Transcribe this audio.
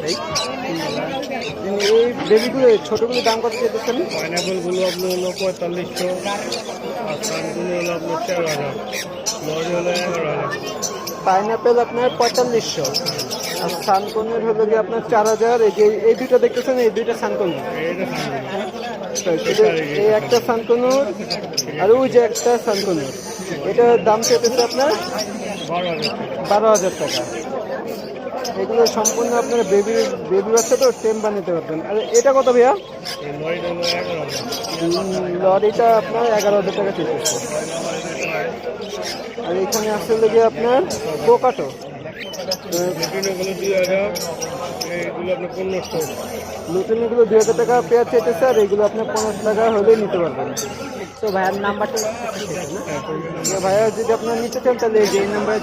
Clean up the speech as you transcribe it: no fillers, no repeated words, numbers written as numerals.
এই বেবিগুলো ছোটোগুলোর দাম কত চেয়েছেন? পাইনাপেলগুলো আপনার হলো 4500, আর সানগুলো হলো আপনার 4000, লরি হলো 11000। পাইনাপেল আপনার 4500 আর সানকনের হলো গিয়ে আপনার 4000। এই যে এই দুইটা দেখতেছেন, এই দুইটা সানকনের, এই একটা সানকনুর আর ওই যে একটা সানকনুর, এটার দাম চেয়েছে আপনার 12,000 টাকা। এগুলো সম্পূর্ণ আপনার বেবি বাচ্চা তো টেম বানাতে পারবেন। আর এটা কত ভাইয়া? লরিটা আপনার 11,000 টাকা চেয়েছে। আর এখানে আসলে গিয়ে আপনার কোকাটো, লুটিনগুলো 2,000 টাকা পেয়ার চেয়েছে, আর এগুলো আপনার 15 টাকা হলেই নিতে পারবেন। তো ভাইয়ার নাম্বারটা ভাইয়া যদি আপনার নিতে চান তাহলে এই নাম্বারে